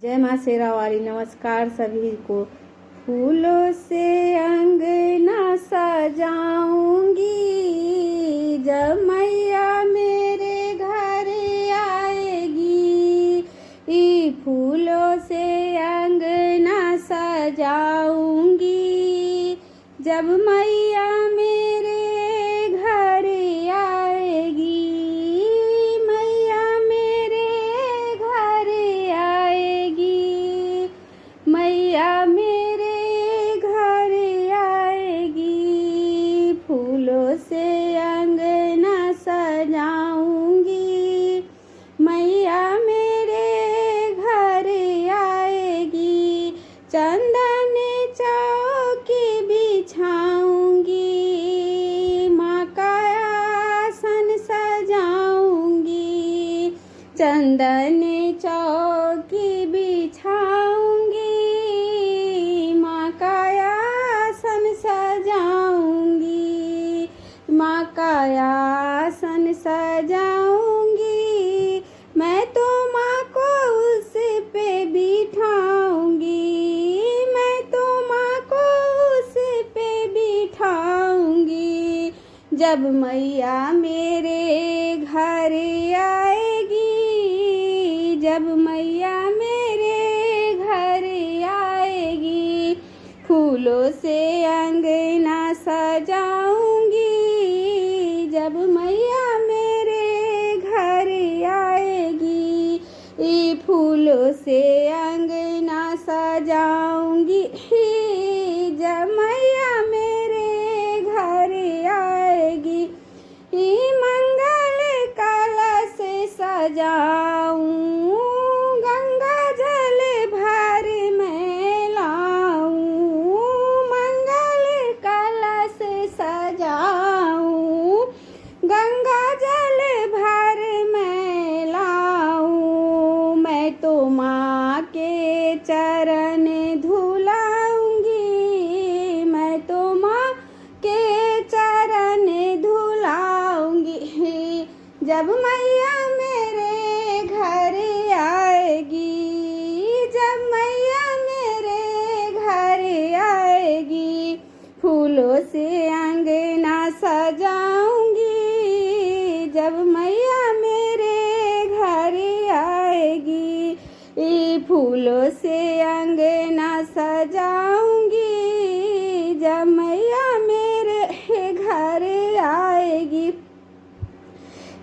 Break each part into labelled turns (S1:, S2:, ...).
S1: जय माँ शेरा वाली। नमस्कार सभी को। फूलों से अंगना सजाऊंगी, जब मैया मेरे घर आएगी। फूलों से अंगना सजाऊंगी, जब मैया मेरे घर आएगी। मैया मेरे घर आएगी, मैया मेरे घर आएगी। फूलों से अंगना सजाऊंगी, मैया मेरे घर आएगी। चंदन चौकी बिछाऊंगी, माँ का आसन सजाऊंगी। चंदन चौकी बिछाऊंगी, माँ का आसन सजाऊंगी। माँ का आसन सजाऊंगी, मैं तो माँ को उस पे बिठाऊंगी। मैं तो माँ को उस पे बिठाऊंगी, जब मैया मेरे घर आएगी। जब मैया मेरे घर आएगी, फूलों से अंगना सजाऊंगी, जब मैया मेरे घर आएगी। फूलों से अंगना सजाऊंगी, जब मैया मेरे घर आएगी। मंगल कलश सजाऊं, गंगा जल भर मैं लाऊं। मंगल कलश सजाऊं, गंगा जल भर मैं लाऊं। मैं तो माँ के चरण धुलाऊंगी, मैं तो माँ के चरण धुलाऊंगी, जब मैया मेरे घर आएगी। जब मैया मेरे घर आएगी, फूलों से अंगना सजाऊंगी, जब मैया मेरे घर आएगी। फूलों से अंगना सजाऊंगी, जब मैया मेरे घर आएगी।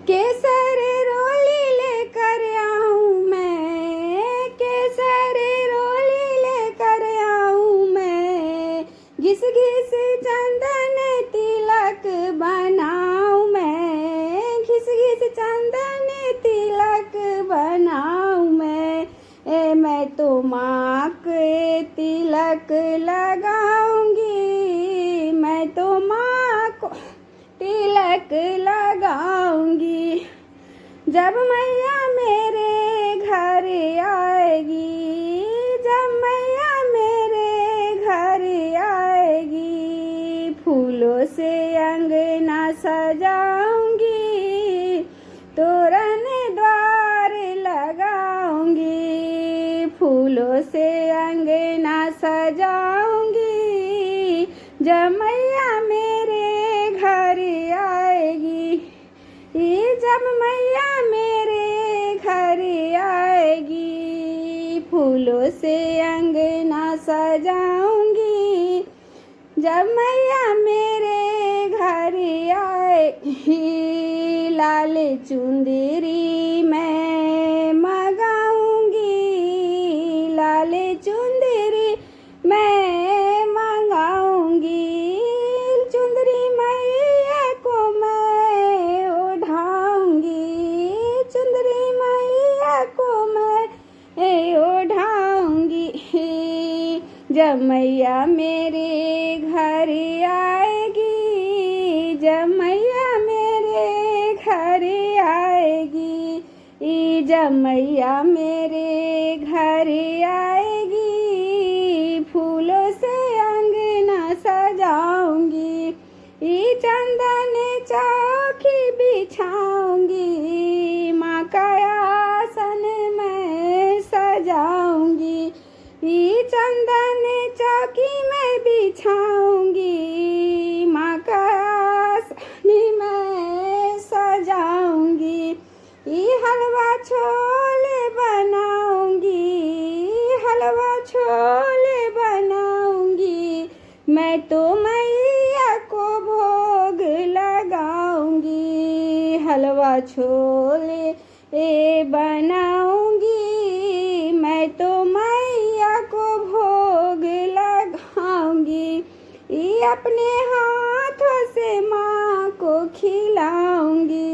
S1: केसर रोली लेकर आऊं मैं, केसर रोली लेकर आऊं मैं। घिस घिस चंदन तिलक बनाऊं मैं, घिस घिस चंदन तिलक बनाऊं मैं। मैं तो माँ के तिलक लगाऊंगी, मैं तो माँ को तिलक लगाऊंगी, जब मैया मेरे घर आएगी। जब मैया मेरे घर आएगी, फूलों से अंगना सजाऊंगी, तोरण द्वार लगाऊंगी। फूलों से अंगना सजाऊंगी, जब मैया मेरे घर आएगी। जब मैया मेरे घर आएगी, फूलों से अंगना सजाऊंगी, जब मैया मेरे घर आएगी। लाल चुंदरी मैं मंगाऊंगी, लाल चुंदरी मैं मंगाऊंगी। चुंदरी मैया को मैं ओढ़ाऊंगी, चुंदरी मैया को मैं ओढ़ाऊंगी, जब मैया मेरे घर आएगी। जब मैया मेरे घर आएगी, जब मैया मेरे घर आएगी। फूलों से अंगना सजाऊंगी, चंदन चौकी बिछाऊंगी, माँ का आसन मैं सजाऊंगी। चंदन चौकी में बिछाऊंगी, माँ का आसन मैं सजाऊंगी, ये हलवा छोले बनाऊंगी, हलवा छोले बनाऊंगी, मैं तो मैया को भोग लगाऊंगी, हलवा छोले बनाऊंगी, मैं तो मैया को भोग लगाऊंगी, ये अपने हाथों से माँ को खिलाऊंगी,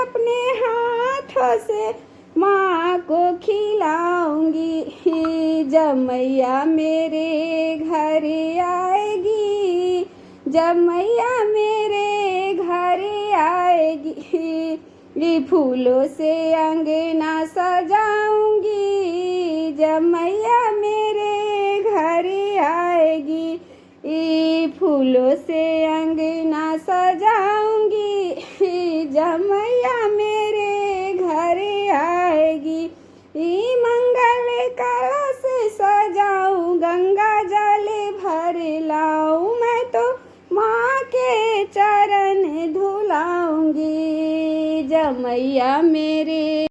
S1: अपने हाथों से माँ को खिलाऊंगी, जब मैया मेरे घर आएगी, जब मैया मेरे घर आएगी, ये फूलों से अंगना सजाऊंगी, जब मैया मेरे घर आएगी, ये फूलों से अंगना सजाऊंगी, जब मैया मेरे घर आएगी, ये मंगल कलश सजाऊं, गंगा जल भर लाऊं, मैं तो माँ के चरण धुलाऊंगी, जब मैया मेरे